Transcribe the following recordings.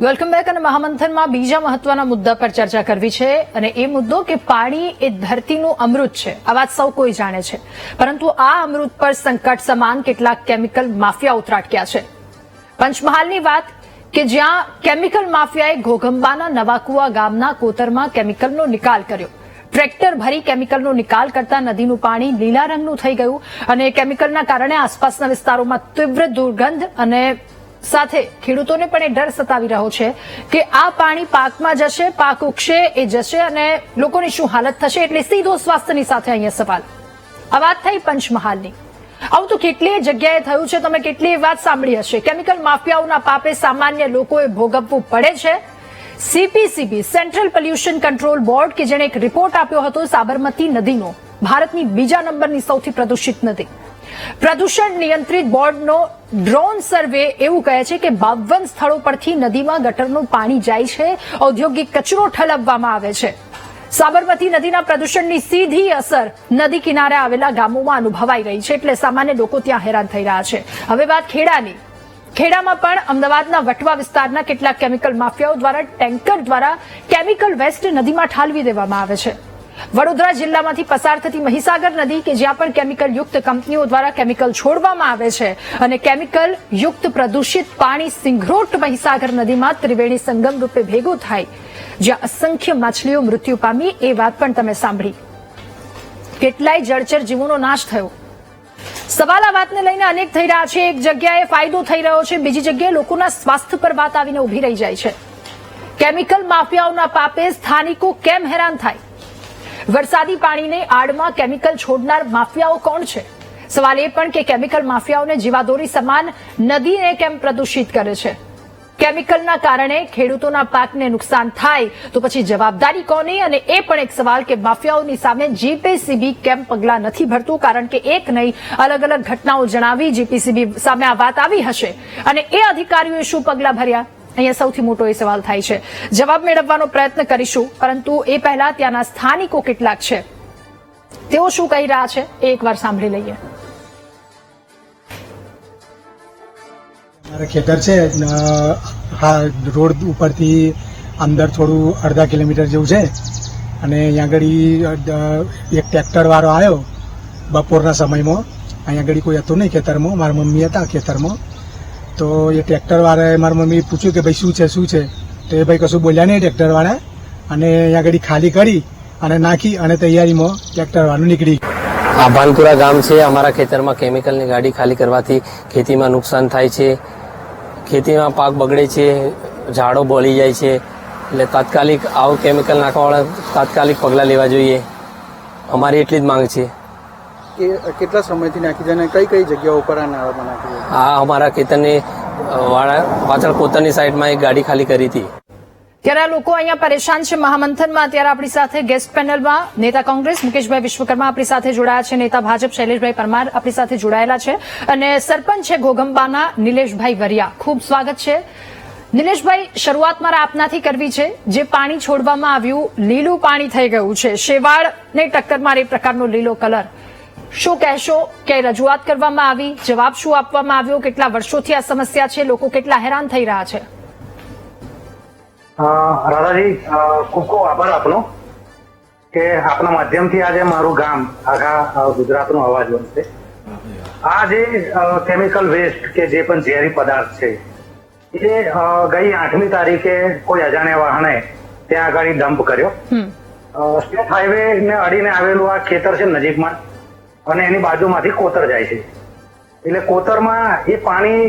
Welcome back અને મહામંથનમાં બીજા મહત્વના મુદ્દા પર ચર્ચા કરવી છે અને એ મુદ્દો કે પાણી એ ધરતીનું અમૃત છે. આ વાત સૌ કોઈ જાણે છે, પરંતુ આ અમૃત પર સંકટ સમાન કેટલાક કેમિકલ માફિયાઓ ત્રાટક્યા છે. પંચમહાલની વાત કે જ્યાં કેમિકલ માફિયાએ ઘોઘંબાના નવાકુવા ગામના કોતરમાં કેમિકલનો નિકાલ કર્યો. ટ્રેક્ટર ભરી કેમિકલનો નિકાલ કરતા નદીનું પાણી લીલા રંગનું થઈ ગયું અને કેમિકલના કારણે આસપાસના વિસ્તારોમાં તીવ્ર દુર્ગંધ અને સાથે ખેડૂતોને પણ એ ડર સતાવી રહ્યો છે કે આ પાણી પાકમાં જશે, પાક ઉગશે, એ જશે અને લોકોની શું હાલત થશે. એટલે સીધો સ્વાસ્થ્યની સાથે અહીંયા સવાલ. આ વાત થઈ પંચમહાલની. આવું તો કેટલીય જગ્યાએ થયું છે. તમે કેટલીય વાત સાંભળી હશે. કેમિકલ માફિયાઓના પાપે સામાન્ય લોકોએ ભોગવવું પડે છે. CPCB central pollution control board કે જેણે એક રિપોર્ટ આપ્યો હતો સાબરમતી નદીનો, ભારતની બીજા નંબરની સૌથી પ્રદૂષિત નદી. પ્રદૂષણ નિયંત્રિત બોર્ડનો ડ્રોન સર્વે એવું કહે છે કે 52 સ્થળો પરથી નદીમાં ગટરનું પાણી જાય છે, ઔદ્યોગિક કચરો ઠલવવામાં આવે છે. સાબરમતી નદીના પ્રદૂષણની સીધી અસર નદી કિનારે આવેલા ગામોમાં અનુભવાઈ રહી છે. એટલે સામાન્ય લોકો ત્યાં હેરાન થઈ રહ્યા છે. હવે વાત ખેડાની. ખેડામાં પણ અમદાવાદના વટવા વિસ્તારના કેટલાક કેમિકલ માફિયાઓ દ્વારા ટેન્કર દ્વારા કેમિકલ વેસ્ટ નદીમાં ઠાલવી દેવામાં આવે છે. વડોદરા જિલ્લામાંથી પસાર થતી મહીસાગર નદી કે જ્યાં પણ કેમિકલ યુક્ત કંપનીઓ દ્વારા કેમિકલ છોડવામાં આવે છે અને કેમિકલ યુક્ત પ્રદૂષિત પાણી સિંગરોટ મહીસાગર નદીમાં ત્રિવેણી સંગમ રૂપે ભેગું થાય, જ્યાં અસંખ્ય માછલીઓ મૃત્યુ પામી. એ વાત પણ તમે સાંભળી. કેટલાય જળચર જીવોનો નાશ થયો. સવાલ આ વાતને લઈને અનેક થઈ રહ્યા છે. એક જગ્યાએ ફાયદો થઈ રહ્યો છે, બીજી જગ્યાએ લોકોના સ્વાસ્થ્ય પર વાત આવીને ઉભી રહી જાય છે. કેમિકલ માફિયાઓના પાપે સ્થાનિકો કેમ હેરાન થાય? વરસાદી પાણીને આડમાં કેમિકલ છોડનાર માફિયાઓ કોણ છે? સવાલ એ પણ કે કેમિકલ માફિયાઓને જીવાદોરી સમાન નદીને કેમ પ્રદૂષિત કરે છે? કેમિકલના કારણે ખેડૂતોના પાકને નુકસાન થાય તો પછી જવાબદારી કોની? અને એ પણ એક સવાલ કે માફિયાઓની સામે જીપીસીબી કેમ પગલાં નથી ભરતું? કારણ કે એક નહીં, અલગ અલગ ઘટનાઓ જણાવી જીપીસીબી સામે આ વાત આવી હશે અને એ અધિકારીઓએ શું પગલાં ભર્યા? અહીંયા સૌથી મોટો એ સવાલ થાય છે. જવાબ મેળવવાનો પ્રયત્ન કરીશું, પરંતુ એ પહેલા ત્યાંના સ્થાનિકો કેટલાક છે, તેઓ શું કહી રહ્યા છે એ એકવાર સાંભળી લઈએ. અમારા ખેતર છે, હા, રોડ ઉપરથી અંદર થોડું અડધા કિલોમીટર જેવું છે અને અહીંયા આગળ એક ટ્રેક્ટર વાળો આવ્યો બપોરના સમયમાં. અહીંયા આગળ કોઈ હતું નહીં ખેતરમાં, મારા મમ્મી હતા ખેતરમાં. તો એ ટ્રેક્ટર વાળાએ મારી મમ્મી પૂછ્યું કે ભાઈ શું છે શું છે? તો એ ભાઈ કશું બોલ્યા નહીં ટ્રેક્ટર વાળા, અને અહીંયા આગળ ખાલી કરી અને નાખી અને તૈયારીમાં ટ્રેક્ટર વાળું નીકળી. આ ભાનપુરા ગામ છે. અમારા ખેતરમાં કેમિકલની ગાડી ખાલી કરવાથી ખેતીમાં નુકસાન થાય છે, ખેતીમાં પાક બગડે છે, ઝાડો બળી જાય છે. એટલે તાત્કાલિક આવું કેમિકલ નાખવાવાળા તાત્કાલિક પગલાં લેવા જોઈએ. અમારી એટલી જ માંગ છે. કેટલા સમયથી નાખી છે અને કઈ કઈ જગ્યાઓ ઉપર આ નાળામાં નાખી? આ અમારા ખેતરની પાછળ કોતરની સાઈડમાં એક ગાડી ખાલી કરી હતી. ત્યારે લોકો અહીંયા પરેશાન છે. મહામંથનમાં અત્યારે આપણી સાથે ગેસ્ટ પેનલમાં નેતા કોંગ્રેસ મુકેશભાઈ વિશ્વકર્મા આપણી સાથે જોડાયા છે, નેતા ભાજપ શૈલેષભાઈ પરમાર આપણી સાથે જોડાયેલા છે અને સરપંચ છે ઘોઘંબાના નિલેશભાઈ વરિયા. ખૂબ સ્વાગત છે. નિલેશભાઈ, શરૂઆત મારે આપનાથી કરવી છે. જે પાણી છોડવામાં આવ્યું લીલું પાણી થઈ ગયું છે, શેવાળને ટક્કર મારે એ પ્રકારનો લીલો કલર. શું કહેશો? કે રજૂઆત કરવામાં આવી, જવાબ શું આપવામાં આવ્યો? કેટલા વર્ષોથી આ સમસ્યા છે? લોકો કેટલા હેરાન થઈ રહ્યા છે? રાધાજી, ખૂબ ખૂબ આભાર આપનો કે આપના માધ્યમથી આજે મારું ગામ આખા ગુજરાતનો અવાજ બનશે. આ જે કેમિકલ વેસ્ટ કે જે પણ ઝેરી પદાર્થ છે એ ગઈ 8મી તારીખે કોઈ અજાણ્યા વાહને ત્યાં આગળ ડમ્પ કર્યો. સ્ટેટ હાઈવે ને અડીને આવેલું આ ખેતર છે નજીકમાં, અને એની બાજુમાંથી કોતર જાય છે. એટલે કોતરમાં એ પાણી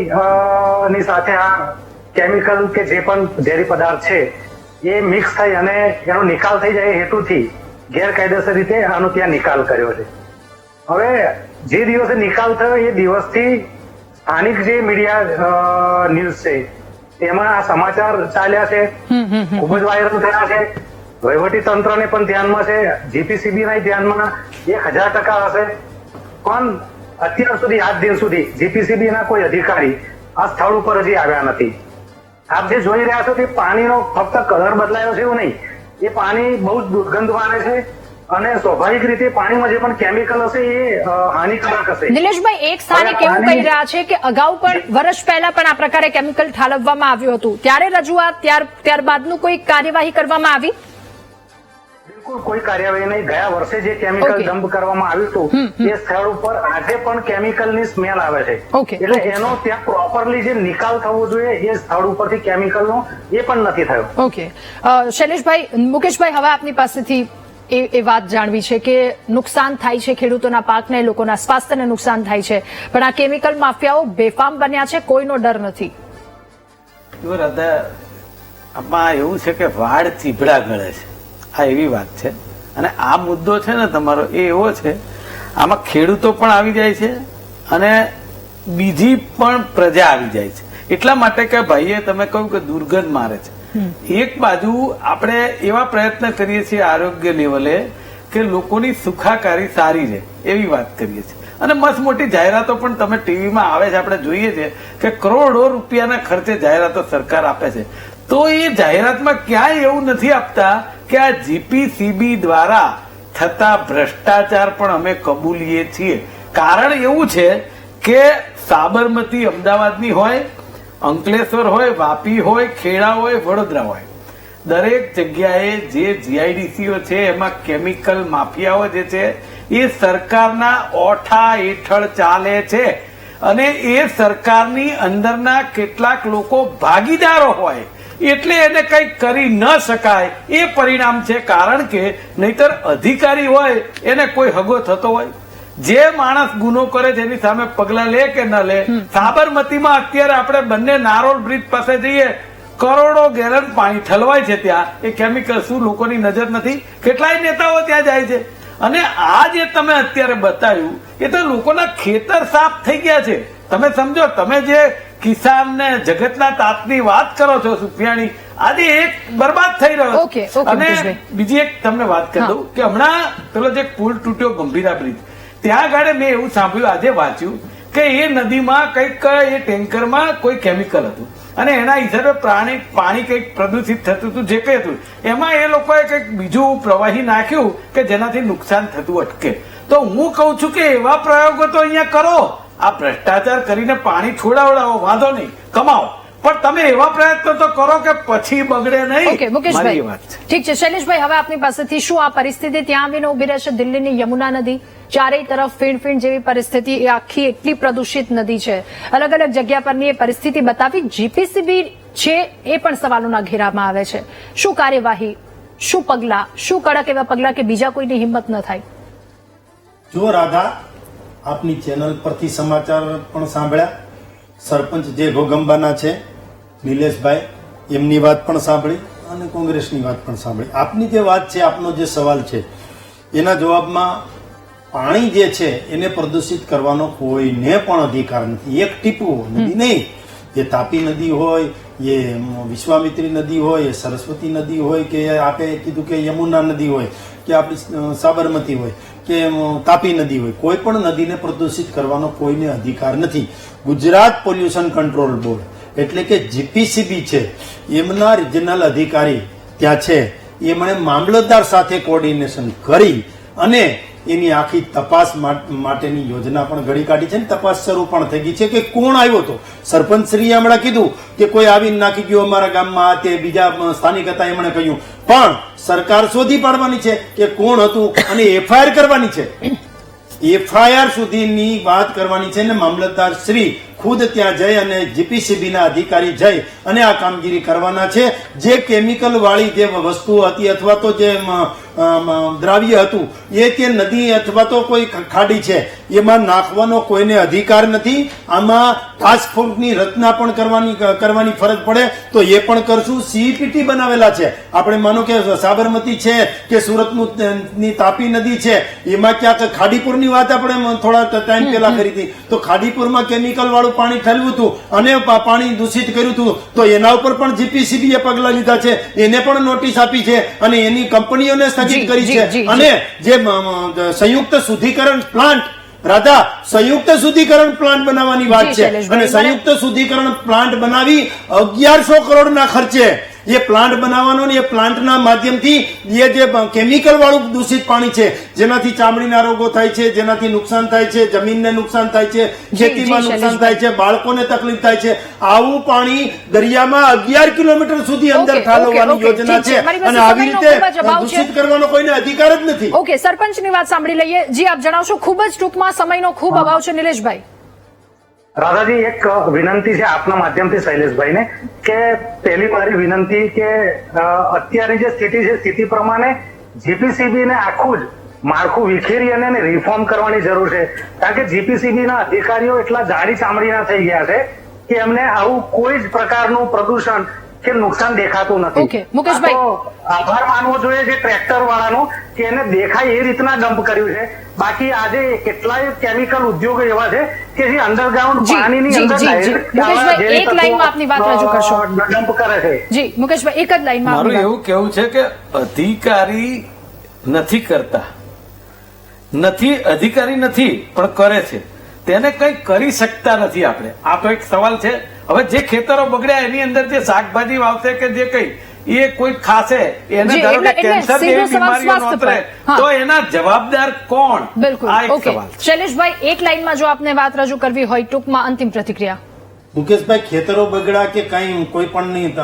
ની સાથે આ કેમિકલ કે જે પણ ઝેરી પદાર્થ છે એ મિક્સ થઈ અને એનો નિકાલ થઈ જાય હેતુથી ગેરકાયદેસર રીતે આનો ત્યાં નિકાલ કર્યો છે. હવે જે દિવસે નિકાલ થયો એ દિવસથી સ્થાનિક જે મીડિયા ન્યૂઝ છે તેમાં આ સમાચાર ચાલ્યા છે, ખૂબ જ વાયરલ થયા છે. વહીવટી તંત્રને પણ ધ્યાનમાં છે, જીપીસીબી ના ધ્યાનમાં 1000% હશે. પણ અત્યાર સુધી આજ દિન સુધી જીપીસીબી ના કોઈ અધિકારી આ સ્થળ ઉપર હજી આવ્યા નથી. આપ જે જોઈ રહ્યા છો તે પાણીનો ફક્ત કલર બદલાયો છે એવું નહીં, એ પાણી બહુ જ દુર્ગંધ મારે છે અને સ્વાભાવિક રીતે પાણીમાં જે પણ કેમિકલ હશે એ હાનિકારક હશે. નિલેશભાઈ, એક સ્થાનિક એવું કહી રહ્યા છે કે અગાઉ પણ વર્ષ પહેલા પણ આ પ્રકારે કેમિકલ ઠાલવવામાં આવ્યું હતું, ત્યારે રજૂઆત ત્યારબાદનું કોઈ કાર્યવાહી કરવામાં આવી? બિલકુલ કોઈ કાર્યવાહી નહીં. ગયા વર્ષે જે કેમિકલ Okay. ડમ્પ કરવામાં આવ્યું હતું એ સ્થળ ઉપર આજે પણ કેમિકલની સ્મેલ આવે છે. Okay. એટલે એનો ત્યાં પ્રોપરલી જે નિકાલ થવો જોઈએ એ સ્થળ ઉપરથી કેમિકલનો એ પણ નથી થયો. ઓકે, શૈલેષભાઈ, મુકેશભાઈ, હવે આપની પાસેથી એ વાત જાણવી છે કે નુકસાન થાય છે ખેડૂતોના પાકને, લોકોના સ્વાસ્થ્યને નુકસાન થાય છે, પણ આ કેમિકલ માફિયાઓ બેફામ બન્યા છે, કોઈનો ડર નથી. આમાં એવું છે કે વાડ ચીભડા ગળે છે, આ એવી વાત છે. અને આ મુદ્દો છે ને તમારો એ એવો છે, આમાં ખેડૂતો પણ આવી જાય છે અને બીજી પણ પ્રજા આવી જાય છે. એટલા માટે કે ભાઈએ તમે કહ્યું કે દુર્ગંધ મારે છે. એક બાજુ આપણે એવા પ્રયત્ન કરીએ છીએ આરોગ્ય લેવલે કે લોકોની સુખાકારી સારી રહે એવી વાત કરીએ છીએ, અને મસ્ત મોટી જાહેરાતો પણ તમે ટીવીમાં આવે છે, આપણે જોઈએ છે કે કરોડો રૂપિયાના ખર્ચે જાહેરાતો સરકાર આપે છે. તો એ જાહેરાતમાં ક્યાંય એવું નથી આપતા કે આ જીપીસીબી દ્વારા થતા ભ્રષ્ટાચાર પણ અમે કબૂલીએ છીએ. કારણ એવું છે કે સાબરમતી અમદાવાદની હોય, અંકલેશ્વર હોય, વાપી હોય, ખેડા હોય, વડોદરા હોય, દરેક જગ્યાએ જે જીઆઈડીસીઓ છે એમાં કેમિકલ માફિયાઓ જે છે એ સરકારના ઓઠા હેઠળ ચાલે છે, અને એ સરકારની અંદરના કેટલાક લોકો ભાગીદારો હોય એટલે એને કંઈ કરી ન શકાય એ પરિણામ છે. કારણ કે નહીતર અધિકારી હોય એને કોઈ હગો થતો હોય, જે માણસ ગુનો કરે છે એની સામે પગલા લે કે ન લે. સાબરમતીમાં અત્યારે આપણે બંને નારોલ બ્રિજ પાસે જઈએ, કરોડો ગેલન પાણી ઠલવાય છે ત્યાં. એ કેમિકલ શું લોકોની નજર નથી? કેટલાય નેતાઓ ત્યાં જાય છે. અને આ જે તમે અત્યારે બતાવ્યું એ તો લોકોના ખેતર સાફ થઈ ગયા છે. તમે સમજો, તમે જે કિસાન ને જગતના તાતની વાત કરો છો સુફિયાણી, આજે એક બરબાદ થઈ રહ્યો Okay, છે. okay, અને મુકેશભાઈ. બીજી એક તમને વાત કરી દઉં કે હમણાં પેલો જે પુલ તૂટ્યો ગંભીરા બ્રિજ, ત્યાં આગળ મેં એવું સાંભળ્યું, આજે વાંચ્યું કે એ નદીમાં કંઈક એ ટેન્કરમાં કોઈ કેમિકલ હતું અને એના હિસાબે પાણી કંઈક પ્રદૂષિત થતું હતું. જે કંઈ હતું એમાં એ લોકોએ કંઈક બીજું પ્રવાહી નાખ્યું કે જેનાથી નુકસાન થતું અટકે. તો હું કહું છું કે એવા પ્રયોગો તો અહીંયા કરો. આ ભ્રષ્ટાચાર કરીને પાણી છોડાવડાવો, વાંધો નહીં, કમાઓ, પણ તમે એવા પ્રયત્નો તો કરો કે પછી બગડે નહીં. ઓકે, મુકેશભાઈ, ઠીક છે. શૈલેષભાઈ, હવે આપની પાસેથી શું આ પરિસ્થિતિ ત્યાં આવીને ઉભી રહેશે? દિલ્હીની યમુના નદી ચારેય તરફ ફીણ જેવી પરિસ્થિતિ, એ આખી એટલી પ્રદૂષિત નદી છે. અલગ અલગ જગ્યા પરની એ પરિસ્થિતિ બતાવી જીપીસીબી છે એ પણ સવાલોના ઘેરામાં આવે છે. શું કાર્યવાહી, શું પગલા, શું કડક એવા પગલા કે બીજા કોઈની હિંમત ન થાય? જો રાધા, આપની ચેનલ પરથી સમાચાર પણ સાંભળ્યા, સરપંચ જે ઘોગંબાના છે નિલેશભાઈ, એમની વાત પણ સાંભળી અને કોંગ્રેસની વાત પણ સાંભળી. આપની જે વાત છે, આપનો જે સવાલ છે એના જવાબમાં પાણી જે છે એને પ્રદૂષિત કરવાનો કોઈને પણ અધિકાર નથી. એક ટીપું નદી નહીં, એ તાપી નદી હોય, એ વિશ્વામિત્રી નદી હોય, એ સરસ્વતી નદી હોય, કે આપે કીધું કે યમુના નદી હોય, કે આપણી સાબરમતી હોય, કે તાપી નદી હોય, કોઈ પણ નદીને પ્રદૂષિત કરવાનો કોઈને અધિકાર નથી. ગુજરાત પોલ્યુશન કંટ્રોલ બોર્ડ એટલે કે જીપીસીબી છે, એમના રિજનલ અધિકારી ત્યાં છે, એમણે મામલતદાર સાથે કોર્ડિનેશન કરી અને એની આખી તપાસ માટેની યોજના પણ ઘડી કાઢી છે. તપાસ શરૂ પણ થઈ ગઈ છે કે કોણ આવ્યો હતો. સરપંચશ્રીએ હમણાં કીધું કે કોઈ આવીને નાખી ગયો અમારા ગામમાં, તે બીજા સ્થાનિક હતા એમણે કહ્યું, પણ સરકાર શોધી પાડવાની છે કે કોણ હતું અને એફઆઈઆર કરવાની છે. એફઆઈઆર સુધીની વાત કરવાની છે ને મામલતદાર શ્રી ખુદ ત્યાં જઈ અને જીપીસીબી ના અધિકારી જઈ અને આ કામગીરી કરવાના છે. જે કેમિકલ વાળી જે વસ્તુ હતી અથવા તો જે દ્રાવ્ય હતું એ તે નદી અથવા તો કોઈ ખાડી છે એમાં નાખવાનો કોઈને અધિકાર નથી. આમાં ટાસ્ક ફોર્સની રચના પણ કરવાની ફરજ પડે તો એ પણ કરશું. સીપીટી બનાવેલા છે. આપણે માનો કે સાબરમતી છે કે સુરતની તાપી નદી છે, એમાં ક્યાંક ખાડીપુરની વાત આપણે થોડા ટાઈમ પહેલા કરી હતી, તો ખાડીપુરમાં કેમિકલ વાળું પાણી ઠલવ્યું હતું અને પાણી દૂષિત કર્યું હતું, તો એના ઉપર પણ જીપીસીબીએ પગલા લીધા છે, એને પણ નોટિસ આપી છે અને એની કંપનીઓને સ્થગિત કરી છે. અને જે સંયુક્ત શુદ્ધિકરણ પ્લાન્ટ, રાધા, સંયુક્ત શુદ્ધિકરણ પ્લાન્ટ બનાવવાની વાત છે અને સંયુક્ત શુદ્ધિકરણ પ્લાન્ટ બનાવી 1100 કરોડના ખર્ચે એ પ્લાન્ટ બનાવવાનો ને એ પ્લાન્ટના માધ્યમથી એ જે કેમિકલ વાળું દૂષિત પાણી છે જેનાથી ચામડીના રોગો થાય છે, જેનાથી નુકસાન થાય છે, જમીનને નુકસાન થાય છે, ખેતીમાં નુકસાન થાય છે, બાળકોને તકલીફ થાય છે, આવું પાણી દરિયામાં 11 કિલોમીટર સુધી અંદર ઠાલવવાની યોજના છે અને આવી રીતે દૂષિત કરવાનો કોઈને અધિકાર જ નથી. ઓકે, સરપંચની વાત સાંભળી લઈએ. જી, આપ જણાવશો. ખૂબ જ ટૂંકમાં, સમયનો ખૂબ અભાવ છે. નિલેશભાઈ, રાધાજી, એક વિનંતી છે આપના માધ્યમથી શૈલેષભાઈને કે પહેલી મારી વિનંતી કે અત્યારની જે સ્થિતિ છે સ્થિતિ પ્રમાણે જીપીસીબી ને આખું જ માળખું વિખેરી અને એને રિફોર્મ કરવાની જરૂર છે. કારણ કે જીપીસીબી ના અધિકારીઓ એટલા જાડી ચામડીના થઈ ગયા છે કે એમને આવું કોઈ જ પ્રકારનું પ્રદૂષણ કે નુકસાન દેખાતું નથી. ઓકે, મુકેશભાઈ, આભાર માનવો જોઈએ જે ટ્રેક્ટર વાળાનો કે એને દેખાય એ રીતના ડમ્પ કર્યું છે. બાકી આજે કેટલાય કેમિકલ ઉદ્યોગો એવા છે કે જે અંડરગ્રાઉન્ડ પાણીની અંદર મુકેશભાઈ, એક લાઈનમાં આપની વાત રજૂ કરશો. ડમ્પ કરે છે. જી મુકેશભાઈ, એક જ લાઈનમાં મારું આપની વાત. એવું કેવું છે કે અધિકારી નથી કરતા, અધિકારી નથી પણ કરે છે, તેને કંઈ કરી શકતા નથી આપણે. આ તો એક સવાલ છે. હવે જે ખેતરો બગડ્યા એની અંદર જે શાકભાજી વાવશે કે જે કઈ એ કોઈ ખાશે એને ધારો કે કેન્સર જેવી બીમારીઓ નોતરે તો એના જવાબદાર કોણ? બિલકુલ. આ એક ઓકે, સવાલ છે. શૈલેષભાઈ, એક લાઈનમાં જો આપને વાત રજૂ કરવી હોય, ટૂંકમાં અંતિમ પ્રતિક્રિયા. મુકેશભાઈ, ખેતરો બગડા કે કઈ કોઈ પણ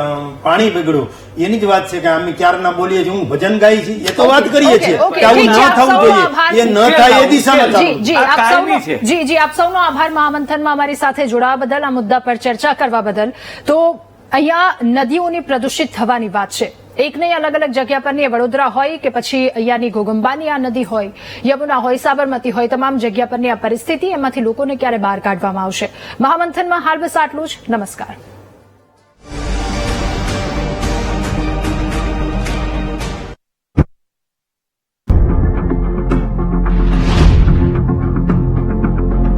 પાણી બગડ્યું એની જ વાત છે કે અમે ક્યારના બોલીએ છીએ. હું ભજન ગાઈ છે એ તો વાત કરીએ છીએ કે આવું ન થવું જોઈએ, એ ન થાય એ દિશામાં ચાલો. જી, આપ સૌનો આભાર મહામંથનમાં અમારી સાથે જોડાવા બદલ, આ મુદ્દા પર ચર્ચા કરવા બદલ. તો અહીંયા નદીઓની પ્રદૂષિત થવાની વાત છે. એક નહીં, અલગ અલગ જગ્યા પરની, વડોદરા હોય કે પછી અહીંયાની ઘોગંબાની આ નદી હોય, યમુના હોય, સાબરમતી હોય, તમામ જગ્યા પરની આ પરિસ્થિતિ, એમાંથી લોકોને ક્યારે બહાર કાઢવામાં આવશે? મહામંથનમાં હાલ બસ આટલું જ. નમસ્કાર.